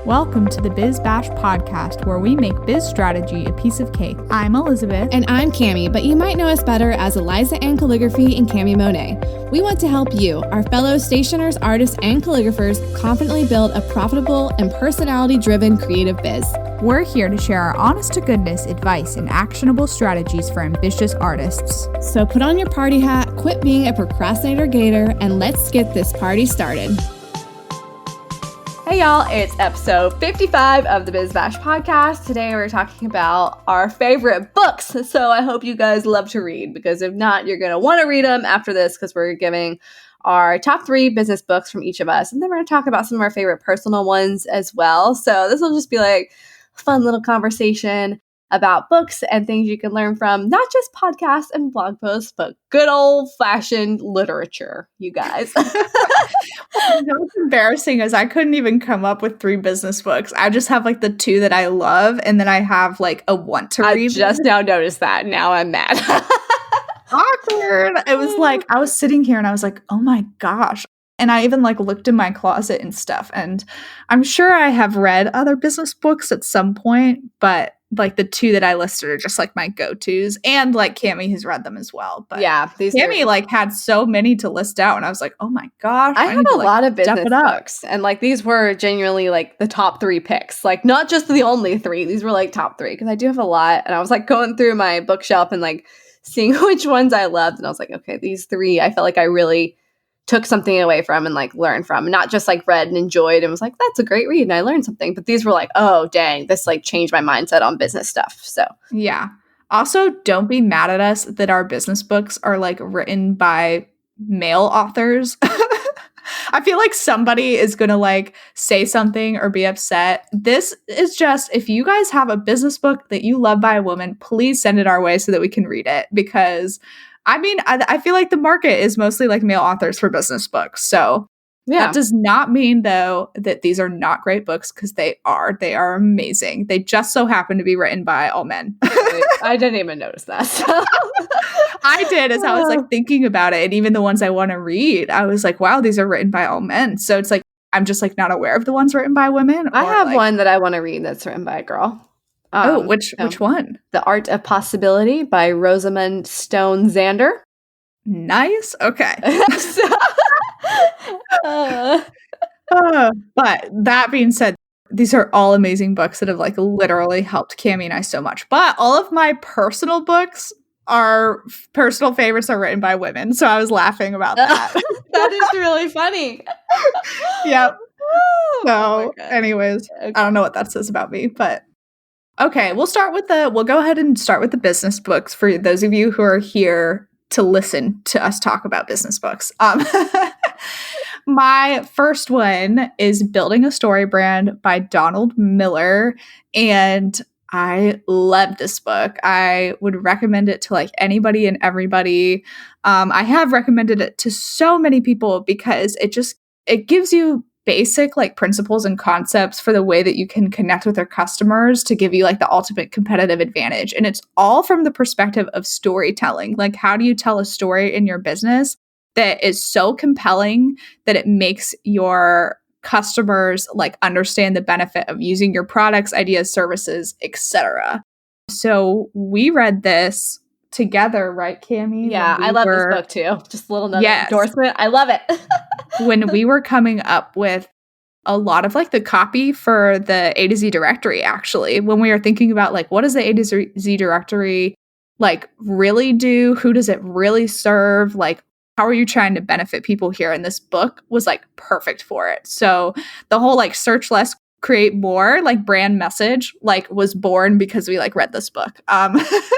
Welcome to the Biz Bash podcast, where we make biz strategy a piece of cake. I'm Elizabeth. And I'm Cami, but you might know us better as Eliza Ann Calligraphy and Cami Monet. We want to help you, our fellow stationers, artists, and calligraphers, confidently build a profitable and personality-driven creative biz. We're here to share our honest-to-goodness advice and actionable strategies for ambitious artists. So put on your party hat, quit being a procrastinator gator, and let's get this party started. Hey y'all, it's episode 55 of the Biz Bash podcast. Today we're talking about our favorite books. So I hope you guys love to read, because if not, you're going to want to read them after this, because we're giving our top 3 business books from each of us. And then we're going to talk about some of our favorite personal ones as well. So this will just be like a fun little conversation about books and things you can learn from, not just podcasts and blog posts, but good old-fashioned literature, you guys. What's embarrassing is I couldn't even come up with 3 business books. I just have like the 2 that I love, and then I have like a want to read. I just now noticed that. Now I'm mad. Awkward. It was like, I was sitting here and I was like, oh my gosh. And I even like looked in my closet and stuff. And I'm sure I have read other business books at some point, but like the 2 that I listed are just like my go-tos, and like Cami has read them as well. But yeah, Cami like had so many to list out, and I was like, oh my gosh, I have a lot of business books, and like these were genuinely like the top 3 picks, like not just the only 3. These were like top 3, because I do have a lot, and I was like going through my bookshelf and like seeing which ones I loved, and I was like, okay, these 3 I felt like I really took something away from and like learned from, and not just like read and enjoyed and was like, that's a great read and I learned something. But these were like, oh dang, this like changed my mindset on business stuff. So yeah. Also, don't be mad at us that our business books are like written by male authors. I feel like somebody is going to like say something or be upset. This is just, if you guys have a business book that you love by a woman, please send it our way so that we can read it, because I mean, I feel like the market is mostly like male authors for business books. So yeah. That does not mean, though, that these are not great books, because they are. They are amazing. They just so happen to be written by all men. I didn't even notice that. So. I did, as I was like thinking about it. And even the ones I want to read, I was like, wow, these are written by all men. So it's like, I'm just like not aware of the ones written by women. I have one that I want to read that's written by a girl. Which one? The Art of Possibility by Rosamund Stone Zander. Nice. Okay. But that being said, these are all amazing books that have like literally helped Cami and I so much. But all of my personal books personal favorites are written by women. So I was laughing about that. That is really funny. Yep. So anyways, okay. I don't know what that says about me, but okay, we'll go ahead and start with the business books for those of you who are here to listen to us talk about business books. My first one is Building a Story Brand by Donald Miller, and I love this book. I would recommend it to like anybody and everybody. I have recommended it to so many people because it gives you basic like principles and concepts for the way that you can connect with your customers to give you like the ultimate competitive advantage. And it's all from the perspective of storytelling. Like, how do you tell a story in your business that is so compelling that it makes your customers like understand the benefit of using your products, ideas, services, etc. So we read this together, right, Cami? Yeah, I love this book too. Just a little endorsement. I love it. When we were coming up with a lot of like the copy for the A to Z directory, actually, when we were thinking about like, what does the A to Z directory like really do? Who does it really serve? Like, how are you trying to benefit people here? And this book was like perfect for it. So the whole like search less, create more like brand message like was born because we like read this book.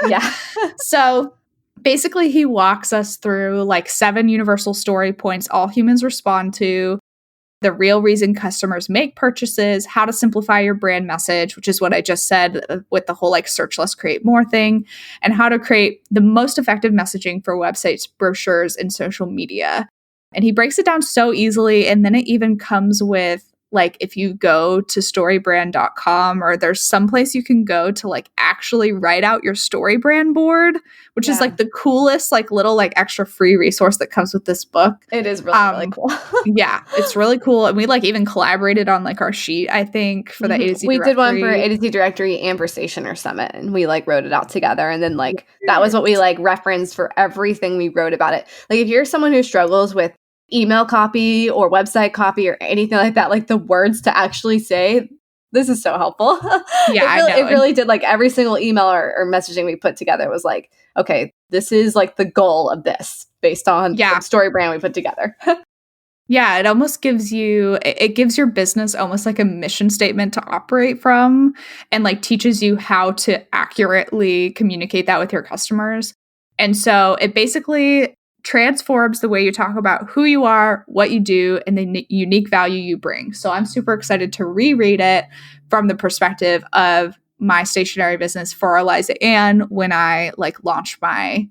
Yeah. So basically he walks us through like 7 universal story points all humans respond to, the real reason customers make purchases, how to simplify your brand message, which is what I just said with the whole like search less, create more thing, and how to create the most effective messaging for websites, brochures, and social media. And he breaks it down so easily. And then it even comes with like if you go to storybrand.com, or there's some place you can go to like actually write out your StoryBrand board, which is like the coolest like little like extra free resource that comes with this book. It is really cool. Yeah, it's really cool. And we like even collaborated on like our sheet, I think, for the A to Z we directory. did one for A to Z directory and for Stationer Summit, and we like wrote it out together. And then like that was what we like referenced for everything we wrote about it. Like if you're someone who struggles with email copy or website copy or anything like that, like the words to actually say, this is so helpful. Yeah, it really did. Like every single email or messaging we put together was like, okay, this is like the goal of this based on the StoryBrand we put together. Yeah, it almost gives you, it gives your business almost like a mission statement to operate from, and like teaches you how to accurately communicate that with your customers. And so it basically transforms the way you talk about who you are, what you do, and the unique value you bring. So I'm super excited to reread it from the perspective of my stationery business for Eliza Ann when I like launch my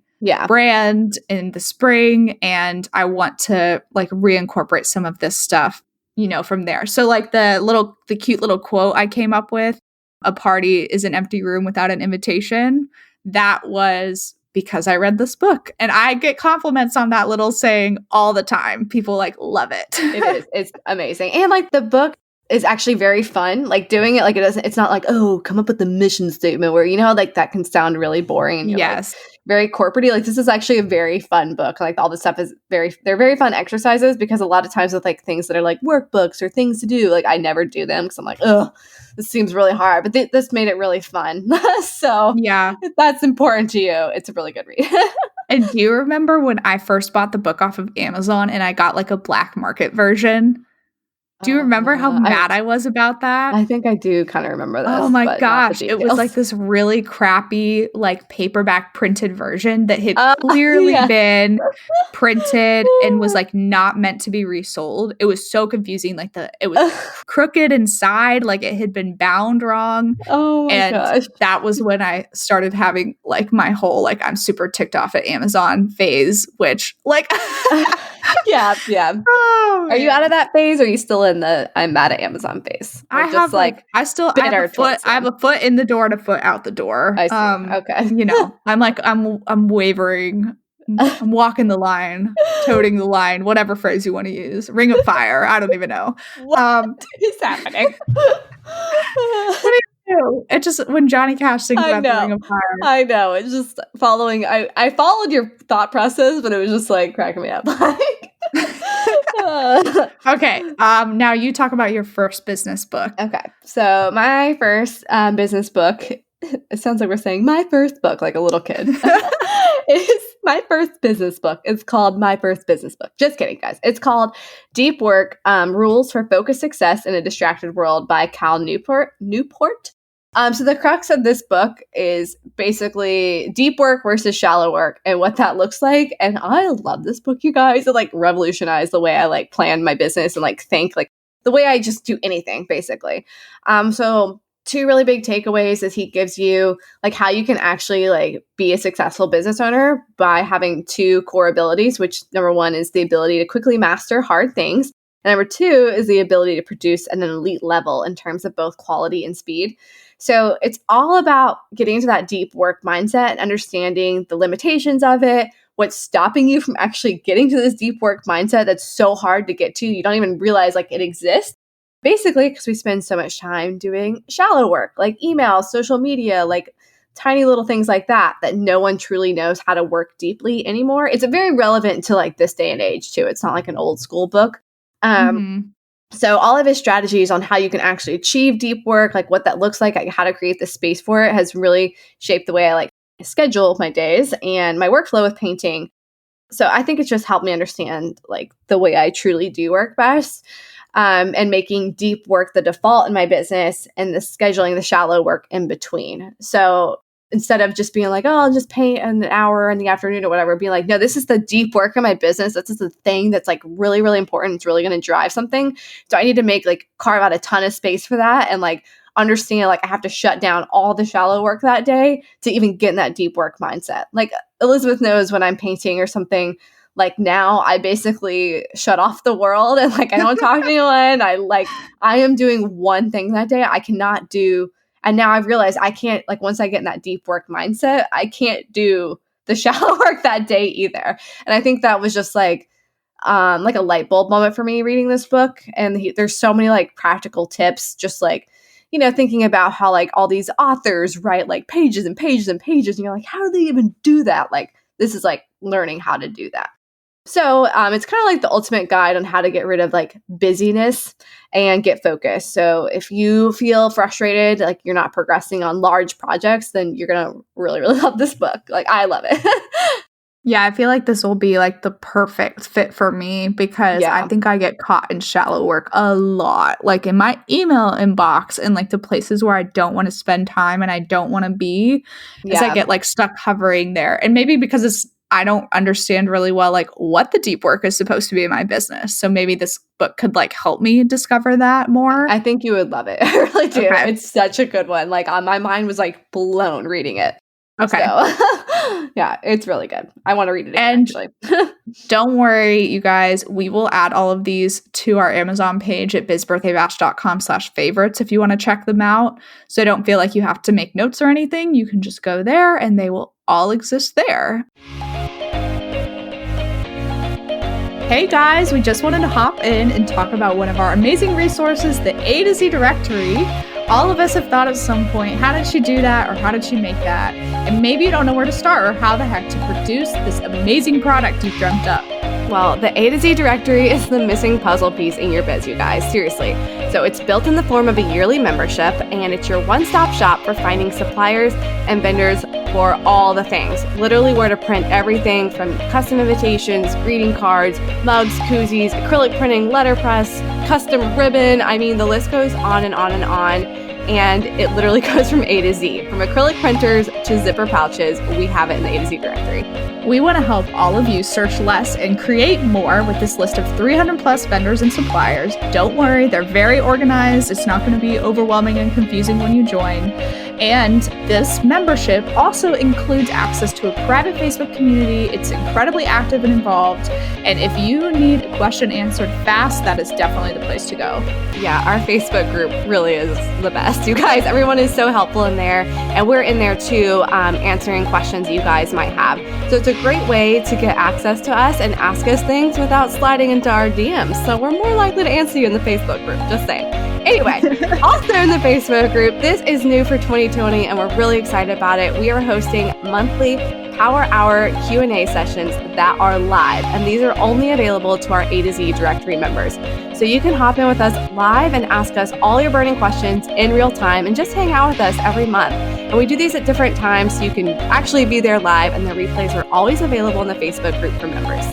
brand in the spring, and I want to like reincorporate some of this stuff, you know, from there. So like the cute little quote I came up with, a party is an empty room without an invitation. That was because I read this book, and I get compliments on that little saying all the time. People like love it. It is. It's amazing. And like the book is actually very fun. Like doing it, like it's not like, oh, come up with the mission statement where, you know, like that can sound really boring. And yes. Like, very corporate-y. Like this is actually a very fun book. Like all this stuff is they're very fun exercises, because a lot of times with like things that are like workbooks or things to do, like I never do them because I'm like, oh, this seems really hard. But this made it really fun. So yeah, if that's important to you, it's a really good read. And do you remember when I first bought the book off of Amazon and I got like a black market version? Do you remember how mad I was about that? I think I do kind of remember this. Oh my gosh. It was like this really crappy, like paperback printed version that had clearly been printed and was like not meant to be resold. It was so confusing. Like it was crooked inside, like it had been bound wrong. Oh my gosh. That was when I started having like my whole, like, I'm super ticked off at Amazon phase, which like... yeah. Oh, are you out of that phase, or are you still in the I'm mad at Amazon phase? I have a foot in the door and a foot out the door. I see. Okay. You know, I'm wavering. I'm walking the line, toting the line, whatever phrase you want to use. Ring of fire. I don't even know. What is happening? What do you do? It just, when Johnny Cash sings about the Ring of Fire. I know. It's just following. I followed your thought process, but it was just like cracking me up. Okay. Now you talk about your first business book. Okay. So my first business book, it sounds like we're saying my first book, like a little kid. It's my first business book. It's called My First Business Book. Just kidding, guys. It's called Deep Work, Rules for Focused Success in a Distracted World by Cal Newport. So the crux of this book is basically deep work versus shallow work and what that looks like. And I love this book, you guys. It like revolutionized the way I like plan my business and like think, like the way I just do anything, basically. So two really big takeaways is he gives you like how you can actually like be a successful business owner by having two core abilities, which number one is the ability to quickly master hard things. And number two is the ability to produce at an elite level in terms of both quality and speed. So it's all about getting into that deep work mindset and understanding the limitations of it, what's stopping you from actually getting to this deep work mindset that's so hard to get to. You don't even realize like it exists. Basically, because we spend so much time doing shallow work, like email, social media, like tiny little things like that no one truly knows how to work deeply anymore. It's very relevant to like this day and age too. It's not like an old school book. So all of his strategies on how you can actually achieve deep work, like what that looks like how to create the space for it, has really shaped the way I like schedule my days and my workflow with painting. So I think it's just helped me understand like the way I truly do work best. And making deep work the default in my business and the scheduling the shallow work in between. So instead of just being like, oh, I'll just paint an hour in the afternoon or whatever, being like, no, this is the deep work in my business. This is the thing that's like really, really important. It's really going to drive something. So I need to carve out a ton of space for that and like understand like I have to shut down all the shallow work that day to even get in that deep work mindset. Like Elizabeth knows when I'm painting or something, like now I basically shut off the world and like I don't talk to anyone. I am doing one thing that day. I cannot do, and now I've realized I can't, like once I get in that deep work mindset, I can't do the shallow work that day either. And I think that was just like a light bulb moment for me reading this book. And there's so many like practical tips, just like, you know, thinking about how like all these authors write like pages and pages and pages. And you're like, how do they even do that? Like, this is like learning how to do that. So it's kind of like the ultimate guide on how to get rid of like busyness and get focused. So if you feel frustrated, like you're not progressing on large projects, then you're going to really, really love this book. Like, I love it. Yeah, I feel like this will be like the perfect fit for me because I think I get caught in shallow work a lot. Like in my email inbox and like the places where I don't want to spend time and I don't want to be, as I get like stuck hovering there. And maybe because I don't understand really well like what the deep work is supposed to be in my business. So maybe this book could like help me discover that more. I think you would love it. I really do. Okay. It's such a good one. Like my mind was like blown reading it. Okay. So, yeah, it's really good. I want to read it again, actually. Don't worry, you guys. We will add all of these to our Amazon page at bizbirthdaybash.com/favorites if you want to check them out. So don't feel like you have to make notes or anything. You can just go there and they will all exist there. Hey guys, we just wanted to hop in and talk about one of our amazing resources, the A to Z directory. All of us have thought at some point, how did she do that or how did she make that? And maybe you don't know where to start or how the heck to produce this amazing product you've dreamt up. Well, the A to Z directory is the missing puzzle piece in your biz, you guys, seriously. So it's built in the form of a yearly membership, and it's your one-stop shop for finding suppliers and vendors for all the things. Literally where to print everything from custom invitations, greeting cards, mugs, koozies, acrylic printing, letterpress, custom ribbon. I mean, the list goes on and on and on. And it literally goes from A to Z. From acrylic printers to zipper pouches, we have it in the A to Z directory. We want to help all of you search less and create more with this list of 300 plus vendors and suppliers. Don't worry, they're very organized. It's not going to be overwhelming and confusing when you join. And this membership also includes access to a private Facebook community. It's incredibly active and involved. And if you need a question answered fast, that is definitely the place to go. Yeah, our Facebook group really is the best. You guys, everyone is so helpful in there. And we're in there too, answering questions you guys might have. So it's a great way to get access to us and ask us things without sliding into our DMs. So we're more likely to answer you in the Facebook group, just saying. Anyway, also in the Facebook group, this is new for 2020 and we're really excited about it. We are hosting monthly Power Hour Q&A sessions that are live, and these are only available to our A to Z directory members. So you can hop in with us live and ask us all your burning questions in real time and just hang out with us every month. And we do these at different times so you can actually be there live, and the replays are always available in the Facebook group for members.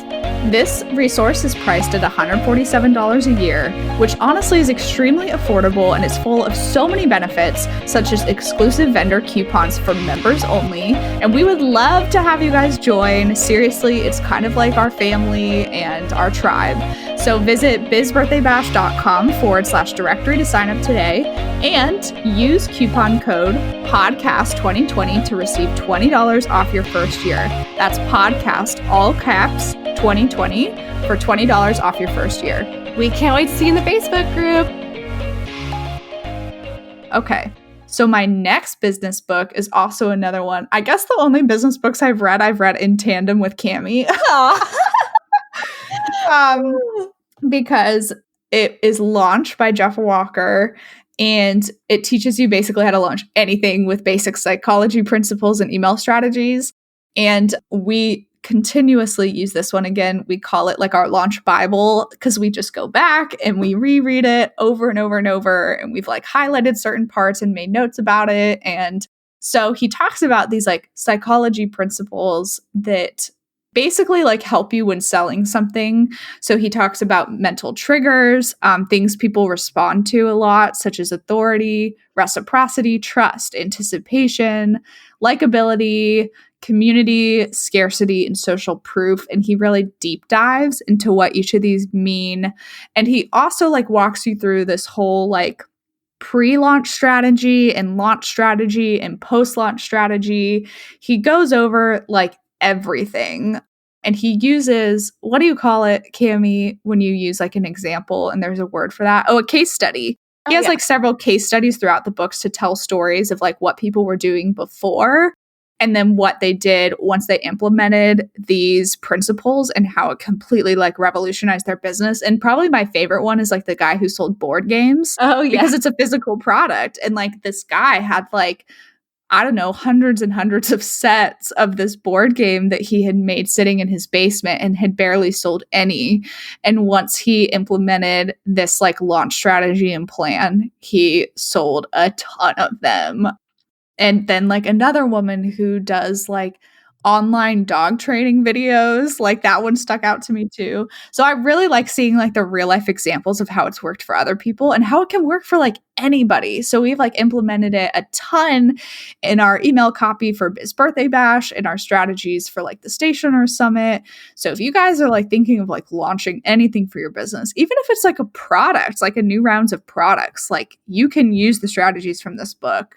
This resource is priced at $147 a year, which honestly is extremely affordable and is full of so many benefits, such as exclusive vendor coupons for members only. And we would love to have you guys join. Seriously, it's kind of like our family and our tribe. So visit bizbirthdaybash.com/directory to sign up today and use coupon code podcast2020 to receive $20 off your first year. That's podcast, all caps, 2020 for $20 off your first year. We can't wait to see you in the Facebook group. Okay, so my next business book is also another one. I guess the only business books I've read in tandem with Cami. Because it is launched by Jeff Walker, and it teaches you basically how to launch anything with basic psychology principles and email strategies. And we continuously use this one. Again, we call it like our launch Bible because we just go back and we reread it over and over and over. And we've like highlighted certain parts and made notes about it. And so he talks about these like psychology principles that basically like help you when selling something. So he talks about mental triggers, things people respond to a lot, such as authority, reciprocity, trust, anticipation, likability, community, scarcity, and social proof. And he really deep dives into what each of these mean. And he also like walks you through this whole like pre-launch strategy and launch strategy and post-launch strategy. He goes over like everything. And he uses, what do you call it, Cami, when you use like an example and there's a word for that? Oh, a case study. He has like several case studies throughout the books to tell stories of like what people were doing before and then what they did once they implemented these principles and how it completely like revolutionized their business. And probably my favorite one is like the guy who sold board games. Oh, yeah. Because it's a physical product. And like this guy had like, I don't know, hundreds and hundreds of sets of this board game that he had made sitting in his basement and had barely sold any. And once he implemented this like launch strategy and plan, he sold a ton of them. And then like another woman who does like online dog training videos, like that one stuck out to me too. So I really like seeing like the real life examples of how it's worked for other people and how it can work for like anybody. So we've like implemented it a ton in our email copy for Biz Birthday Bash and our strategies for like the Stationer Summit. So if you guys are like thinking of like launching anything for your business, even if it's like a product, like a new rounds of products, like you can use the strategies from this book.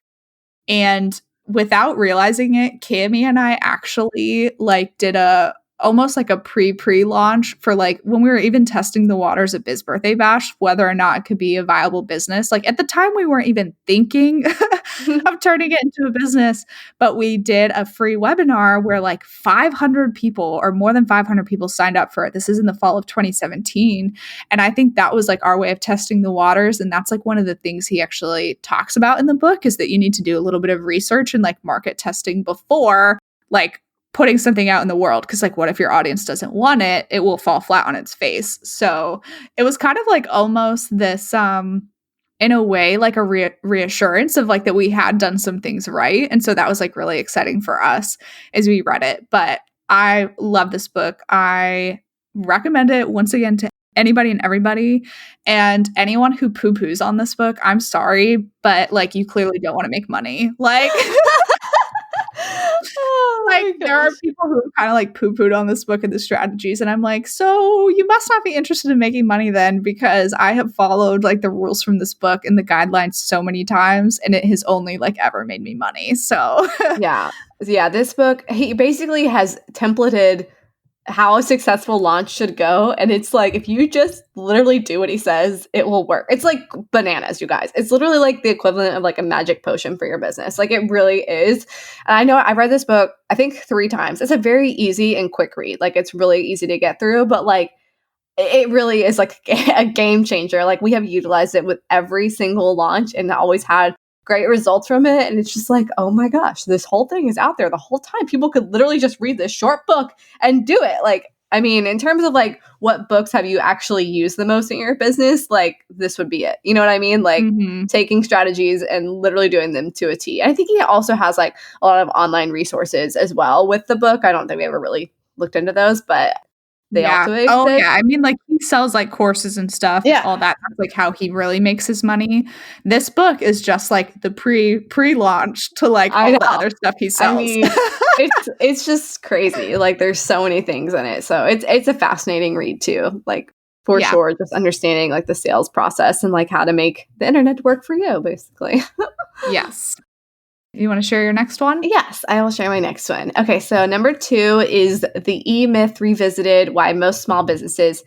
And without realizing it, Cami and I actually like did a almost like a pre-launch for like when we were even testing the waters at Biz Birthday Bash, whether or not it could be a viable business. Like at the time we weren't even thinking of turning it into a business, but we did a free webinar where like 500 people or more than 500 people signed up for it. This is in the fall of 2017. And I think that was like our way of testing the waters. And that's like one of the things he actually talks about in the book is that you need to do a little bit of research and like market testing before like putting something out in the world. Cause like, what if your audience doesn't want it? It will fall flat on its face. So it was kind of like almost this, in a way, like a reassurance of like that we had done some things right. And so that was like really exciting for us as we read it. But I love this book. I recommend it once again to anybody and everybody. And anyone who poo-poos on this book, I'm sorry, but like you clearly don't want to make money. Like like there are people who have kind of like poo-pooed on this book and the strategies, and I'm like, so you must not be interested in making money then, because I have followed like the rules from this book and the guidelines so many times, and it has only like ever made me money. So yeah, this book, he basically has templated how a successful launch should go. And it's like, if you just literally do what he says, it will work. It's like bananas, you guys. It's literally like the equivalent of like a magic potion for your business. Like it really is. And I know I read this book, I think 3 times. It's a very easy and quick read. Like it's really easy to get through, but like it really is like a game changer. Like we have utilized it with every single launch and always had great results from it. And it's just like, oh my gosh, this whole thing is out there the whole time. People could literally just read this short book and do it. Like, I mean, in terms of like what books have you actually used the most in your business, like this would be it. You know what I mean? Like taking strategies and literally doing them to a T. I think he also has like a lot of online resources as well with the book. I don't think we ever really looked into those, but they also exist. Oh yeah, I mean, like he sells like courses and stuff. Yeah, all that. That's like how he really makes his money. This book is just like the pre-launch to like all the other stuff he sells. I mean, it's just crazy. Like there's so many things in it, so it's a fascinating read too. Like for sure, just understanding like the sales process and like how to make the internet work for you, basically. Yes. You want to share your next one? Yes, I will share my next one. Okay, so number 2 is The E-Myth Revisited, Why Most Small Businesses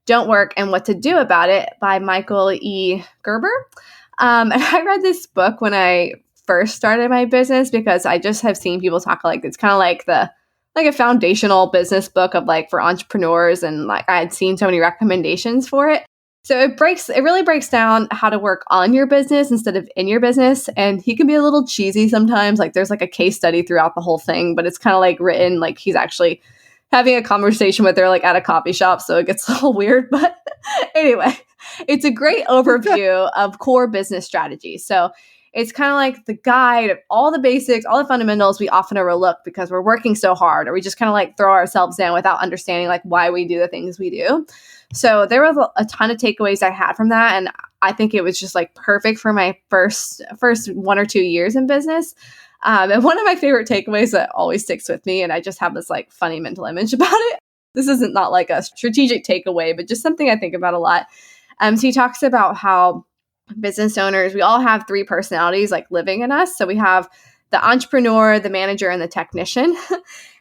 Don't Work and What to Do About It by Michael E. Gerber. And I read this book when I first started my business because I just have seen people talk like it's kind of like a foundational business book of like for entrepreneurs, and like I had seen so many recommendations for it. So it really breaks down how to work on your business instead of in your business. And he can be a little cheesy sometimes. Like there's like a case study throughout the whole thing, but it's kind of like written like he's actually having a conversation with her like at a coffee shop. So it gets a little weird. But anyway, it's a great overview of core business strategies. So it's kind of like the guide of all the basics, all the fundamentals we often overlook because we're working so hard, or we just kind of like throw ourselves down without understanding like why we do the things we do. So there was a ton of takeaways I had from that. And I think it was just like perfect for my first 1 or 2 years in business. And one of my favorite takeaways that always sticks with me, and I just have this like funny mental image about it. This isn't not like a strategic takeaway, but just something I think about a lot. So he talks about how business owners, we all have 3 personalities like living in us. So we have the entrepreneur, the manager, and the technician.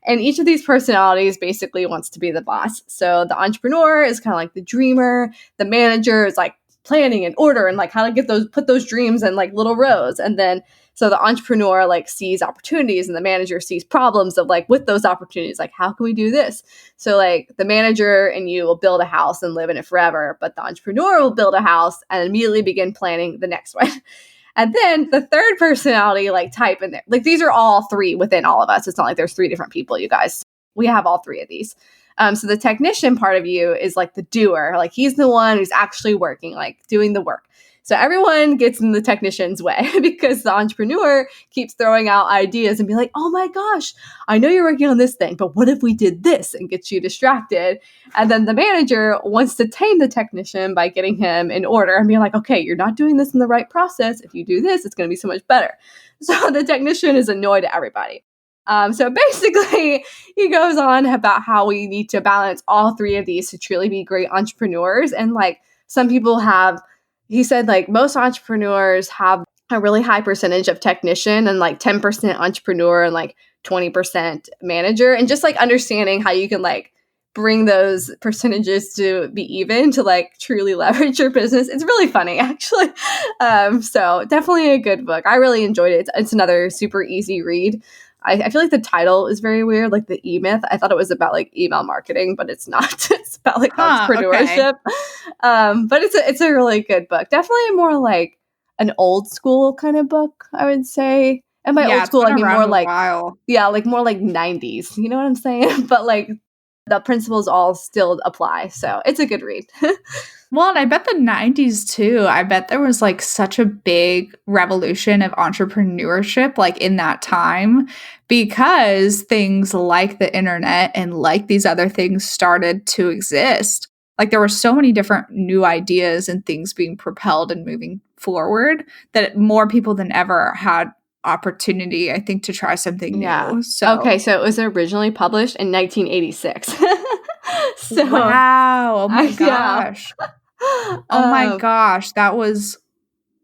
And each of these personalities basically wants to be the boss. So the entrepreneur is kind of like the dreamer. The manager is like planning and order and like how to put those dreams in like little rows. And then so the entrepreneur like sees opportunities and the manager sees problems of like with those opportunities, like how can we do this? So like the manager and you will build a house and live in it forever, but the entrepreneur will build a house and immediately begin planning the next one. And then the third personality like type in there, like these are all three within all of us. It's not like there's three different people, you guys. We have all three of these. So the technician part of you is like the doer, like he's the one who's actually working, like doing the work. So everyone gets in the technician's way because the entrepreneur keeps throwing out ideas and be like, oh my gosh, I know you're working on this thing, but what if we did this, and gets you distracted. And then the manager wants to tame the technician by getting him in order and being like, okay, you're not doing this in the right process. If you do this, it's going to be so much better. So the technician is annoyed at everybody. So basically, he goes on about how we need to balance all three of these to truly be great entrepreneurs. And like some people have, he said like most entrepreneurs have a really high percentage of technician and like 10% entrepreneur and like 20% manager. And just like understanding how you can like bring those percentages to be even to like truly leverage your business. It's really funny, actually. So definitely a good book. I really enjoyed it. It's another super easy read. I feel like the title is very weird, like the E-Myth. I thought it was about like email marketing, but it's not. It's about like entrepreneurship. Okay. But it's a really good book. Definitely more like an old school kind of book, I would say. And by old school, I mean more like like more like 90s. You know what I'm saying? But like the principles all still apply. So it's a good read. Well, and I bet the 90s too. I bet there was like such a big revolution of entrepreneurship like in that time because things like the internet and like these other things started to exist. Like there were so many different new ideas and things being propelled and moving forward that more people than ever had opportunity, I think, to try something new. So okay, so it was originally published in 1986. So wow. Oh my gosh. Oh my gosh, that was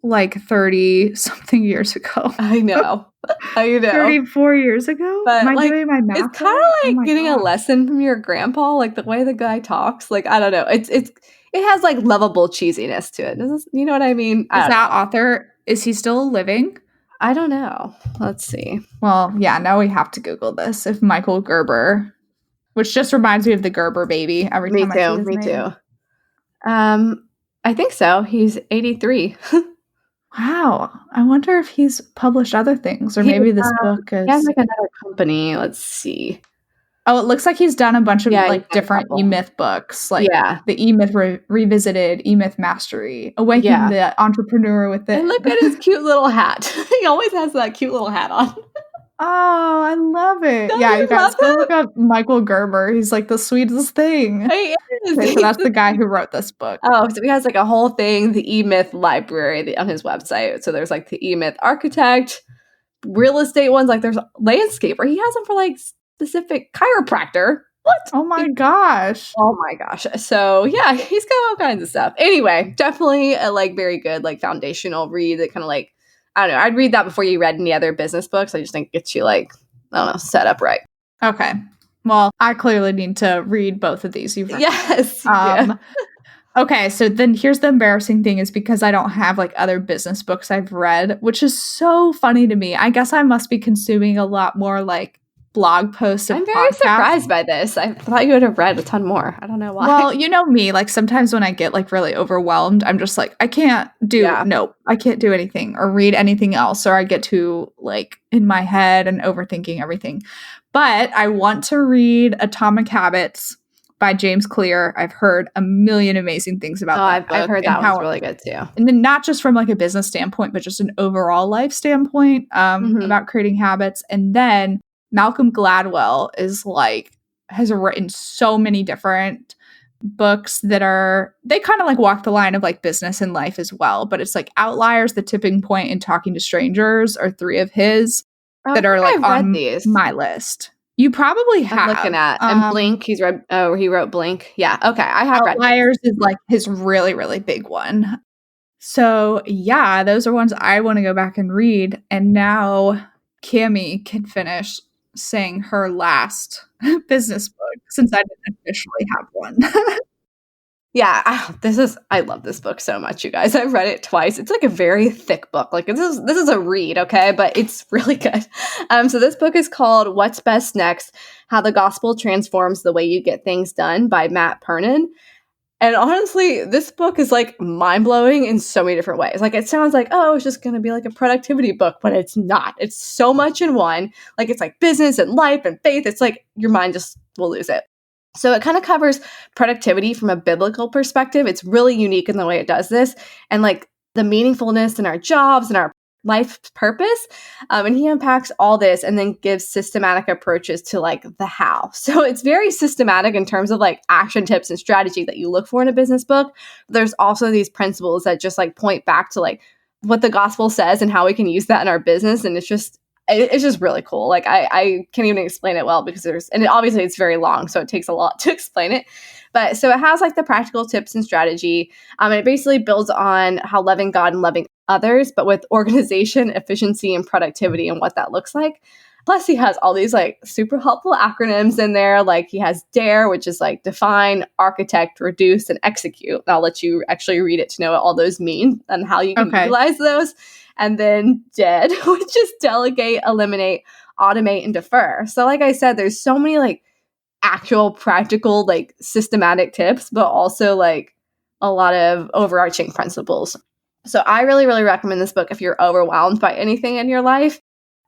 like 30 something years ago. I know. 34 years ago? But am I like, doing my math? It's kind of like getting a lesson from your grandpa, like the way the guy talks. Like, I don't know. It has like lovable cheesiness to it. You know what I mean? Is that author, is he still living? I don't know. Let's see. Well, yeah, now we have to Google this. If Michael Gerber, which just reminds me of the Gerber baby every time I see his name. Me too. I think so. He's 83. Wow. I wonder if he's published other things, or maybe this book is... He has like another company. Let's see. Oh, it looks like he's done a bunch of like different E-Myth books. Like the E-Myth Revisited, E-Myth Mastery, Awaken the Entrepreneur with it. And look at his cute little hat. He always has that cute little hat on. Oh, I love it. Yeah, you guys go look up Michael Gerber. He's like the sweetest thing. He is. Okay, so that's the guy who wrote this book. Oh, so he has like a whole thing, the E-Myth library on his website. So there's like the E-Myth architect, real estate ones, like there's landscaper. He has them for like specific chiropractor. What? Oh my gosh. Oh my gosh. So yeah, he's got all kinds of stuff. Anyway, definitely a like very good like foundational read that kind of like, I don't know, I'd read that before you read any other business books. I just think it gets you like, I don't know, set up right. Okay. Well, I clearly need to read both of these. Yes. Okay, so then here's the embarrassing thing is because I don't have like other business books I've read, which is so funny to me. I guess I must be consuming a lot more like blog posts and I'm very surprised by this. I thought you would have read a ton more. I don't know why. Well, you know me, like sometimes when I get like really overwhelmed, I'm just like, I can't do I can't do anything or read anything else, or I get too like in my head and overthinking everything. But I want to read Atomic Habits by James Clear. I've heard a million amazing things about that book. I've heard that one's really good too. And then not just from like a business standpoint, but just an overall life standpoint about creating habits. And then Malcolm Gladwell is like, has written so many different books that they kind of like walk the line of like business and life as well. But it's like Outliers, The Tipping Point, and Talking to Strangers are three of his that are like on my list. You probably have. I'm looking at. And Blink, he wrote Blink. Yeah, okay. I have read Outliers is like his really, really big one. So yeah, those are ones I want to go back and read. And now Cami can finish saying her last business book since I didn't officially have one. Yeah, I love this book so much, you guys. I've read it twice. It's like a very thick book. Like this is a read, okay? But it's really good. So this book is called What's Best Next: How the Gospel Transforms the Way You Get Things Done by Matt Pernin. And honestly, this book is like mind-blowing in so many different ways. Like it sounds like, oh, it's just going to be like a productivity book, but it's not. It's so much in one. Like it's like business and life and faith. It's like your mind just will lose it. So it kind of covers productivity from a biblical perspective. It's really unique in the way it does this, and like the meaningfulness in our jobs and our life purpose. And he unpacks all this and then gives systematic approaches to like the how. So it's very systematic in terms of like action tips and strategy that you look for in a business book. There's also these principles that just like point back to like what the gospel says and how we can use that in our business. And it's just really cool. Like I can't even explain it well because obviously it's very long, so it takes a lot to explain it. But so it has like the practical tips and strategy. And it basically builds on how loving God and loving others, but with organization, efficiency, and productivity and what that looks like. Plus, he has all these like super helpful acronyms in there. Like he has DARE, which is like define, architect, reduce, and execute. And I'll let you actually read it to know what all those mean and how you can utilize those. And then DEAD, which is delegate, eliminate, automate, and defer. So like I said, there's so many like actual practical, like systematic tips, but also like a lot of overarching principles. So I really, really recommend this book if you're overwhelmed by anything in your life.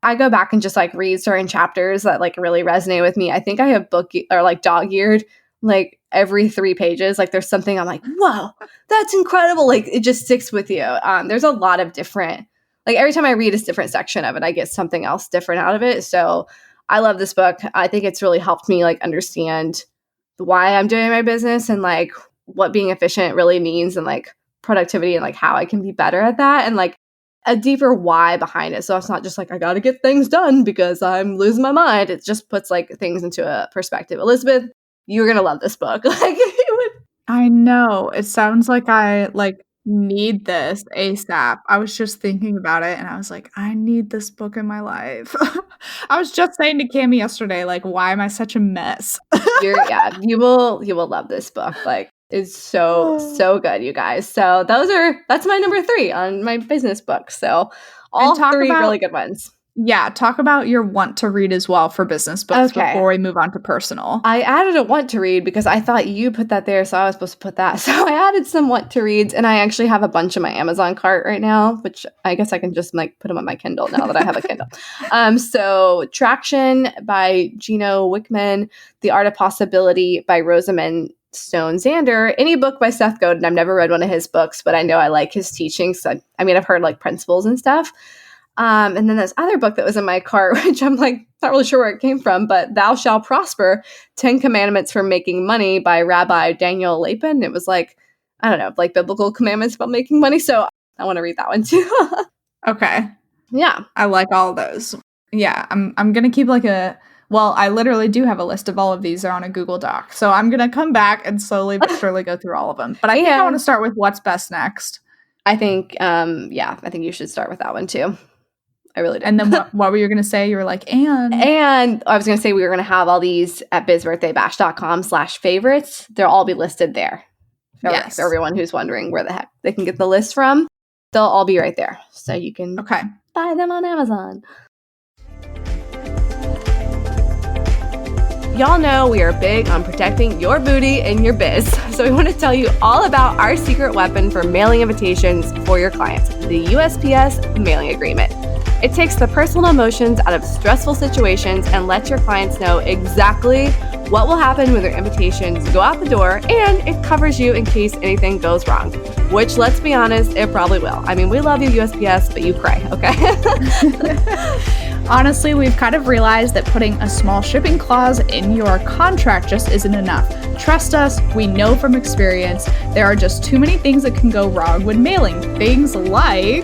I go back and just like read certain chapters that like really resonate with me. I think I have dog-eared like every 3 pages. Like there's something I'm like, whoa, that's incredible. Like it just sticks with you. There's a lot of different, like every time I read a different section of it, I get something else different out of it. So I love this book. I think it's really helped me like understand why I'm doing my business and like what being efficient really means and like productivity and like how I can be better at that and like a deeper why behind it. So it's not just like, I got to get things done because I'm losing my mind. It just puts like things into a perspective. Elizabeth, you're going to love this book. Like I know. It sounds like I like need this ASAP. I was just thinking about it and I was like, I need this book in my life. I was just saying to Cami yesterday, like, why am I such a mess? You will love this book. Like it's so good, you guys. So that's my number 3 on my business book. So all 3 really good ones. Yeah, talk about your want to read as well for business books before we move on to personal. I added a want to read because I thought you put that there, so I was supposed to put that. So I added some want to reads, and I actually have a bunch in my Amazon cart right now, which I guess I can just like put them on my Kindle now that I have a Kindle. So Traction by Gino Wickman, The Art of Possibility by Rosamund Stone Zander, any book by Seth Godin. I've never read one of his books, but I know I like his teachings. So, I mean, I've heard like principles and stuff. And then this other book that was in my cart, which I'm like, not really sure where it came from, but Thou Shalt Prosper, 10 Commandments for Making Money by Rabbi Daniel Lapin. It was like, I don't know, like biblical commandments about making money. So I want to read that one too. Okay. Yeah. I like all of those. Yeah. I'm going to keep like I literally do have a list of all of these. They're on a Google Doc. So I'm going to come back and slowly but surely go through all of them. But I think I want to start with What's Best Next. I think you should start with that one too. I really do. And then what were you going to say? You were like, and I was going to say we were going to have all these at bizbirthdaybash.com/favorites. They'll all be listed there. Yes. For everyone who's wondering where the heck they can get the list from, they'll all be right there. So you can buy them on Amazon. Y'all know we are big on protecting your booty and your biz. So we want to tell you all about our secret weapon for mailing invitations for your clients, the USPS Mailing Agreement. It takes the personal emotions out of stressful situations and lets your clients know exactly what will happen when their invitations go out the door, and it covers you in case anything goes wrong, which, let's be honest, it probably will. I mean, we love you, USPS, but you pray, okay? Honestly, we've kind of realized that putting a small shipping clause in your contract just isn't enough. Trust us, we know from experience, there are just too many things that can go wrong when mailing. Things like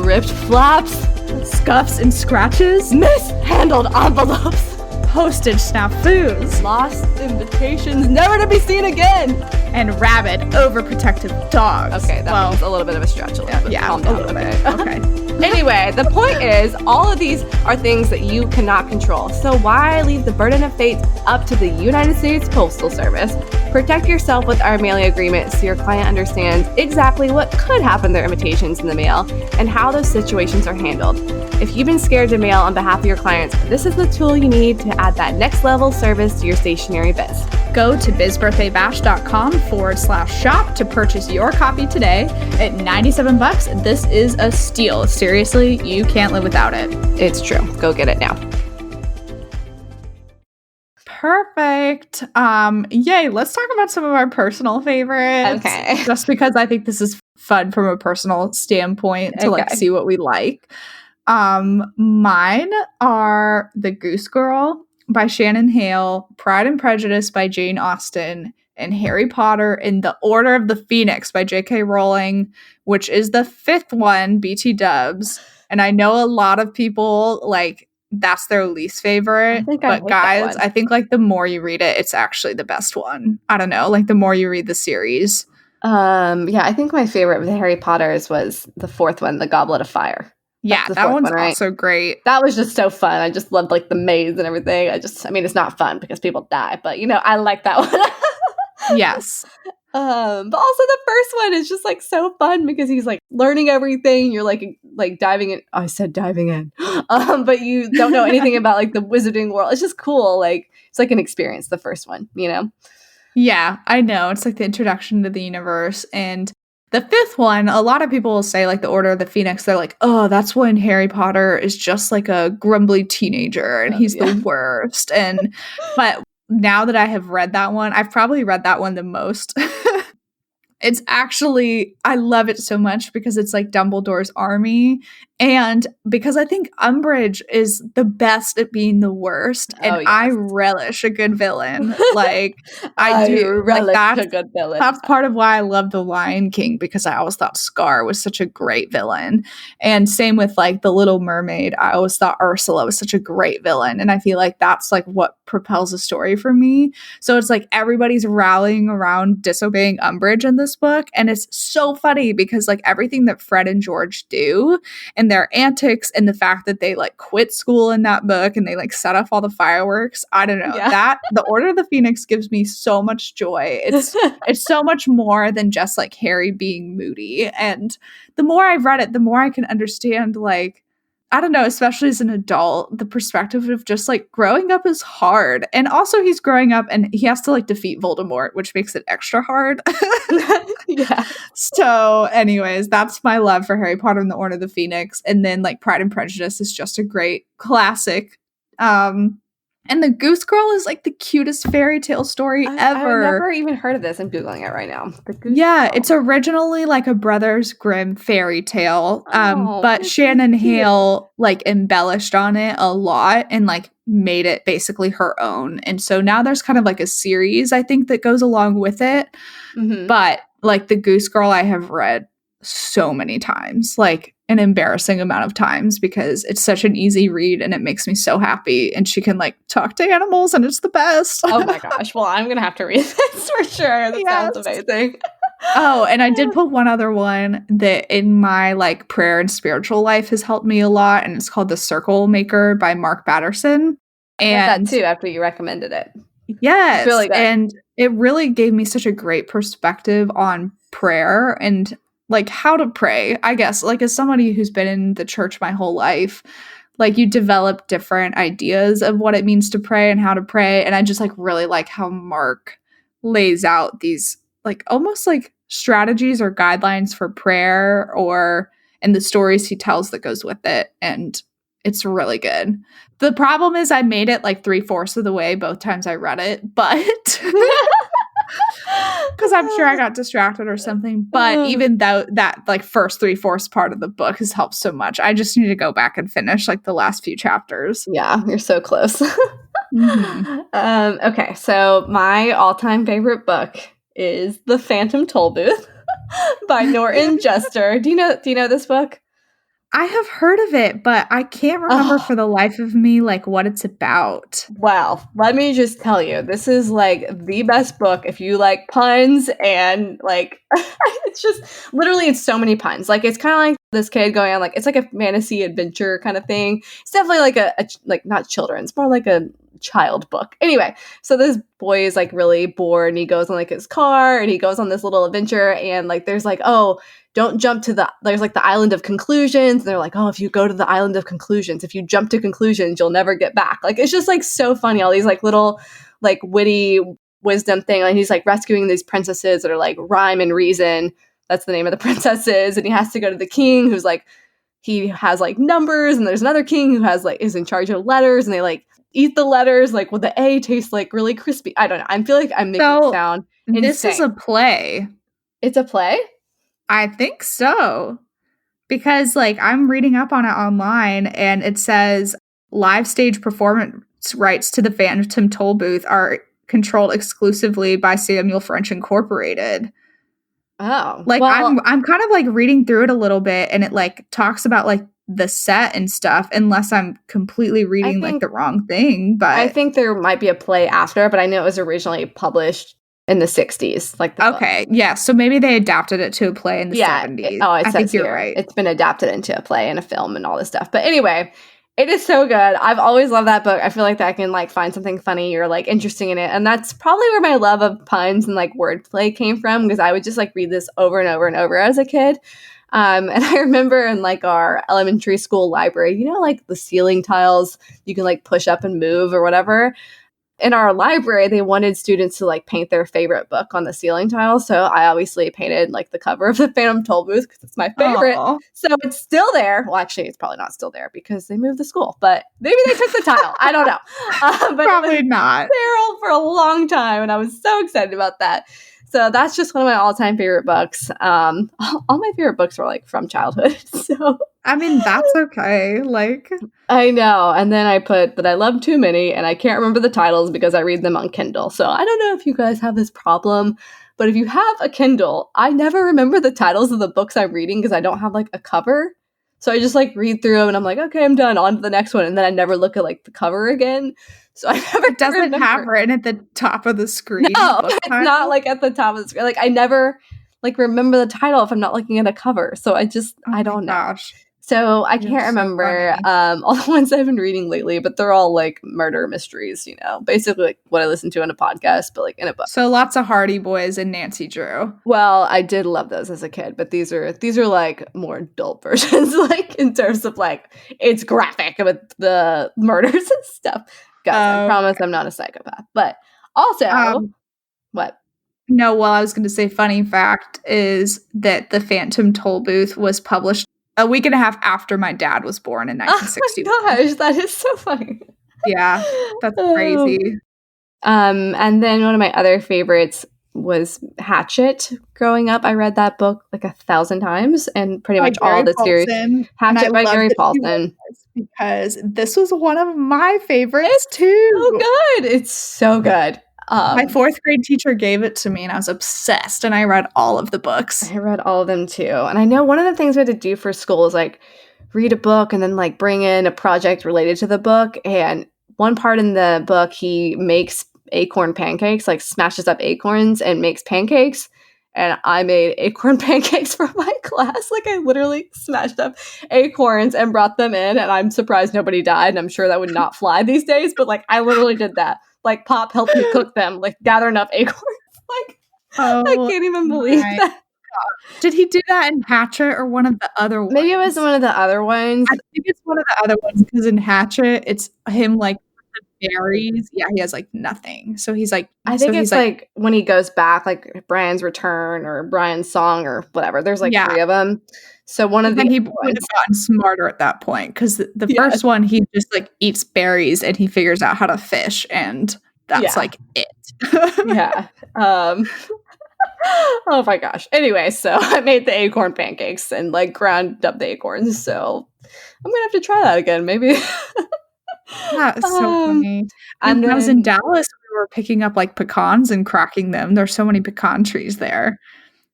ripped flaps, scuffs and scratches, mishandled envelopes, postage snafus, lost invitations never to be seen again, and rabid, overprotective dogs. Okay, that was a little bit of a stretch. Yeah, calm a down. little bit. Okay. Anyway, the point is, all of these are things that you cannot control. So why leave the burden of fate up to the United States Postal Service? Protect yourself with our mailing agreement so your client understands exactly what could happen to their invitations in the mail and how those situations are handled. If you've been scared to mail on behalf of your clients, this is the tool you need to add that next level service to your stationery biz. Go to bizbirthdaybash.com/shop to purchase your copy today at $97. This is a steal. Seriously, you can't live without it. It's true. Go get it now. Perfect. Yay, let's talk about some of our personal favorites. Okay. Just because I think this is fun from a personal standpoint to like Okay. see what we like. Mine are The Goose Girl by Shannon Hale, Pride and Prejudice by Jane Austen, and Harry Potter and the Order of the Phoenix by J.K. Rowling, which is the 5th one, BT dubs. And I know a lot of people like that's their least favorite. I think I but hate that guys, one. I think like the more you read it, it's actually the best one. I don't know, like the more you read the series. Yeah, I think my favorite with Harry Potter's was the 4th one, The Goblet of Fire. Yeah, the that 4th one's one, right? also great. That was just so fun. I just loved like the maze and everything. I mean, it's not fun because people die, but I like that one. Yes. But also the first one is just like so fun because he's like learning everything. You're like diving in. I said diving in, but you don't know anything about like the wizarding world. It's just cool. Like it's like an experience. The first one, Yeah, I know. It's like the introduction to the universe. And the 5th one, a lot of people will say like the Order of the Phoenix. They're like, oh, that's when Harry Potter is just like a grumbly teenager and he's the worst. But now that I have read that one, I've probably read that one the most. It's actually, I love it so much because it's like Dumbledore's army. And because I think Umbridge is the best at being the worst. And I relish a good villain. Like, I do. relish like, a good villain. That's part of why I love The Lion King, because I always thought Scar was such a great villain. And same with like The Little Mermaid. I always thought Ursula was such a great villain. And I feel like that's like what propels a story for me. So it's like everybody's rallying around disobeying Umbridge in this book. And it's so funny because like everything that Fred and George do and their antics and the fact that they like quit school in that book and they like set off all the fireworks. I don't know. That The Order of the Phoenix gives me so much joy. It's so much more than just like Harry being moody. And the more I've read it, the more I can understand like, I don't know, especially as an adult, the perspective of just like growing up is hard. And also he's growing up and he has to like defeat Voldemort, which makes it extra hard. Yeah. So anyways, that's my love for Harry Potter and the Order of the Phoenix. And then like Pride and Prejudice is just a great classic. And The Goose Girl is like the cutest fairy tale story ever. I've never even heard of this. I'm Googling it right now. The Goose Yeah, Girl. it's originally like a Brothers Grimm fairy tale. But that's Shannon so cute. Hale like embellished on it a lot and like made it basically her own. And so now there's kind of like a series, I think, that goes along with it. Mhm. But like The Goose Girl, I have read so many times, like an embarrassing amount of times, because it's such an easy read and it makes me so happy. And she can like talk to animals and it's the best. Oh my gosh. Well, I'm going to have to read this for sure. That sounds amazing. Oh, and I did put one other one that in my like prayer and spiritual life has helped me a lot. And it's called The Circle Maker by Mark Batterson. I read And that too after you recommended it. yes, It's really good. and it really gave me such a great perspective on prayer and like how to pray. I guess like as somebody who's been in the church my whole life, like you develop different ideas of what it means to pray and how to pray. And I just like really like how Mark lays out these like almost like strategies or guidelines for prayer or and the stories he tells that goes with it. And it's really good. The problem is I made it like 3/4 of the way both times I read it, but because I'm sure I got distracted or something. But even though that like first 3/4 part of the book has helped so much, I just need to go back and finish like the last few chapters. Yeah, you're so close. Mhm. Okay, so my all-time favorite book is The Phantom Tollbooth by Norton Juster. Do you know this book? I have heard of it, but I can't remember for the life of me like what it's about. Well, let me just tell you, this is like the best book if you like puns and like it's just literally it's so many puns. Like it's kind of like this kid going on like it's like a fantasy adventure kind of thing. It's definitely like a like not children's, more like a child book. Anyway, so this boy is like really bored and he goes on like his car and he goes on this little adventure and like there's like, oh, don't jump to there's like the island of conclusions. And they're like, oh, if you go to the island of conclusions, if you jump to conclusions, you'll never get back. Like, it's just like so funny. All these like little like witty wisdom thing. Like he's like rescuing these princesses that are like rhyme and reason. That's the name of the princesses. And he has to go to the king who's like, he has like numbers and there's another king who has like, is in charge of letters and they like eat the letters. Like with the A tastes like really crispy. I don't know. I feel like I'm making it sound insane. This is a play. It's a play? I think so. Because like I'm reading up on it online and it says live stage performance rights to the Phantom Tollbooth are controlled exclusively by Samuel French Incorporated. Oh. Like well, I'm kind of like reading through it a little bit and it like talks about like the set and stuff unless I'm completely reading like the wrong thing. But I think there might be a play after, but I know it was originally published in the 60s. Like okay, yeah. So maybe they adapted it to a play in the 70s. I think you're right. It's been adapted into a play and a film and all this stuff. But anyway, it is so good. I've always loved that book. I feel like that I can like find something funny or like interesting in it. And that's probably where my love of puns and like wordplay came from because I would just like read this over and over and over as a kid. And I remember in like our elementary school library, you know, like the ceiling tiles you can like push up and move or whatever. In our library, they wanted students to like paint their favorite book on the ceiling tile. So I obviously painted like the cover of the Phantom Tollbooth because it's my favorite. Aww. So it's still there. Well, actually, it's probably not still there because they moved the school, but maybe they took the tile. I don't know. But probably not. There for a long time, and I was so excited about that. So that's just one of my all-time favorite books. All my favorite books were like from childhood. So I mean, that's okay. Like I know. And then I put that I love too many and I can't remember the titles because I read them on Kindle. So I don't know if you guys have this problem, but if you have a Kindle, I never remember the titles of the books I'm reading because I don't have like a cover. So I just like read through them and I'm like, okay, I'm done. On to the next one. And then I never look at like the cover again. So I never doesn't have written at the top of the screen. No, it's not like at the top of the screen. Like I never like remember the title if I'm not looking at a cover. So I just I don't know. Gosh. So I can't remember all the ones I've been reading lately, but they're all like murder mysteries, you know, basically like what I listen to in a podcast, but like in a book. So lots of Hardy Boys and Nancy Drew. Well, I did love those as a kid, but these are like more adult versions, like in terms of like it's graphic with the murders and stuff. Guys, I promise I'm not a psychopath. But also, what? No, well, I was going to say funny fact is that the Phantom Tollbooth was published a week and a half after my dad was born in 1960. Oh my gosh, that is so funny. Yeah, that's crazy. And then one of my other favorites was Hatchet. Growing up, I read that book like 1,000 times and pretty much all the series. Hatchet by Gary Paulsen. Because this was one of my favorites too. So good. It's so good. My fourth grade teacher gave it to me and I was obsessed and I read all of the books. I read all of them too. And I know one of the things we had to do for school is like read a book and then like bring in a project related to the book. And one part in the book, he makes acorn pancakes, like smashes up acorns and makes pancakes. And I made acorn pancakes for my class. Like I literally smashed up acorns and brought them in. And I'm surprised nobody died. And I'm sure that would not fly these days. But like I literally did that. Like Pop helped me cook them, like gather enough acorns. Like I can't even believe that. God. Did he do that in Hatchet or one of the other ones? Maybe it was one of the other ones. I think it's one of the other ones because in Hatchet, it's him like the berries. Yeah, he has like nothing. So he's like, I think it's like when he goes back, like Brian's Return or Brian's Song or whatever. There's like three of them. So one of the he would have gotten smarter at that point because the first one he just like eats berries and he figures out how to fish and that's like it. Yeah. Oh my gosh. Anyway, so I made the acorn pancakes and like ground up the acorns. So I'm gonna have to try that again, maybe. That's so funny. And when I was in Dallas, we were picking up like pecans and cracking them. There's so many pecan trees there.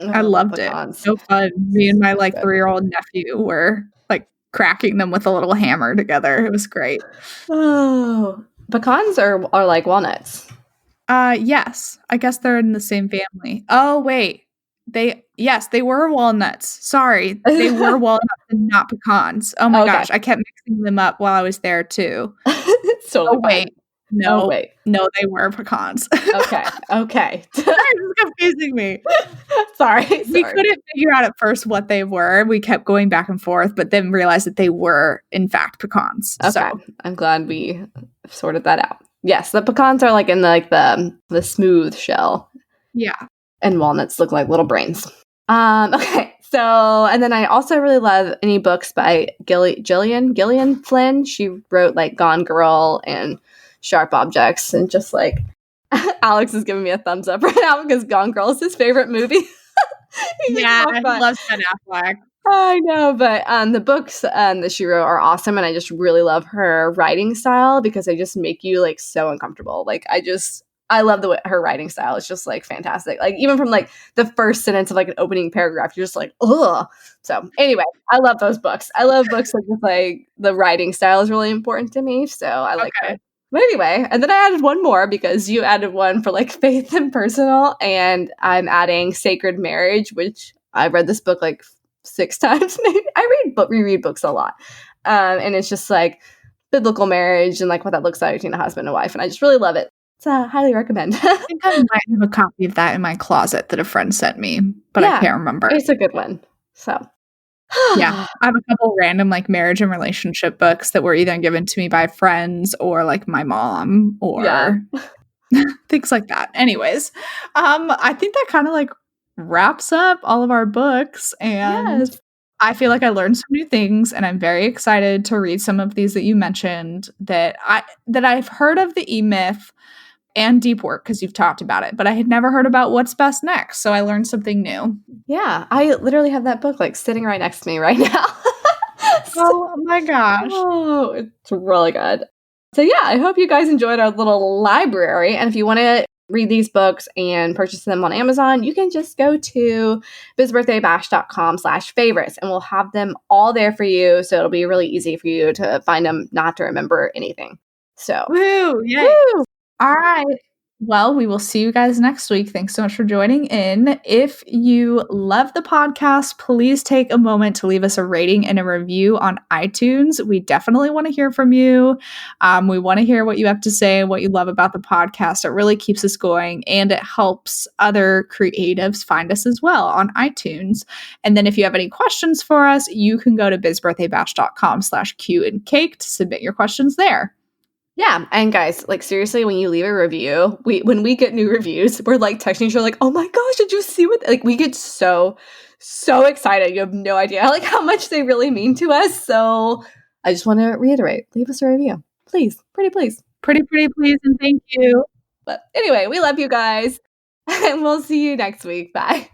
I loved it. So fun. Me and my like 3-year-old nephew were like cracking them with a little hammer together. It was great. Oh, pecans are like walnuts. Yes. I guess they're in the same family. Oh, wait. They were walnuts. Sorry. They were walnuts and not pecans. Oh my gosh. I kept mixing them up while I was there too. It's totally fine. Wait. No, they were pecans. Okay. This is confusing me. Sorry. We couldn't figure out at first what they were. We kept going back and forth, but then realized that they were, in fact, pecans. Okay. So I'm glad we sorted that out. Yes, the pecans are like in the smooth shell. Yeah. And walnuts look like little brains. Okay. So, and then I also really love any books by Gillian Flynn. She wrote like Gone Girl and Sharp Objects, and just like Alex is giving me a thumbs up right now because Gone Girl is his favorite movie. Yeah, I love Ben Affleck. I know, but the books that she wrote are awesome, and I just really love her writing style because they just make you like so uncomfortable. Like I love the way her writing style is just like fantastic. Like even from like the first sentence of like an opening paragraph, you're just like, ugh. So anyway, I love those books. I love books that just like the writing style is really important to me. So I like her. But anyway, and then I added one more because you added one for like faith and personal, and I'm adding Sacred Marriage, which I read this book like 6 times maybe. I reread books a lot. And it's just like biblical marriage and like what that looks like between a husband and wife. And I just really love it. So highly recommend. I think I might have a copy of that in my closet that a friend sent me, but I can't remember. It's a good one. So yeah, I have a couple random like marriage and relationship books that were either given to me by friends or like my mom or things like that. Anyways, I think that kind of like wraps up all of our books, and I feel like I learned some new things, and I'm very excited to read some of these that you mentioned that I've heard of the E-Myth and Deep Work because you've talked about it, but I had never heard about What's Best Next, so I learned something new. Yeah, I literally have that book like sitting right next to me right now. Oh my gosh. Oh, it's really good. So yeah, I hope you guys enjoyed our little library, and if you want to read these books and purchase them on Amazon, you can just go to bizbirthdaybash.com/favorites, and we'll have them all there for you, so it'll be really easy for you to find them, not to remember anything. So woo, yay. Woo. All right. Well, we will see you guys next week. Thanks so much for joining in. If you love the podcast, please take a moment to leave us a rating and a review on iTunes. We definitely want to hear from you. We want to hear what you have to say, what you love about the podcast. It really keeps us going, and it helps other creatives find us as well on iTunes. And then if you have any questions for us, you can go to bizbirthdaybash.com/Q&Cake to submit your questions there. Yeah, and guys, like seriously, when you leave a review, when we get new reviews, we're like texting each other like, "Oh my gosh, did you see what?" Like we get so excited. You have no idea like how much they really mean to us. So I just want to reiterate: leave us a review, please, pretty please, and thank you. But anyway, we love you guys, and we'll see you next week. Bye.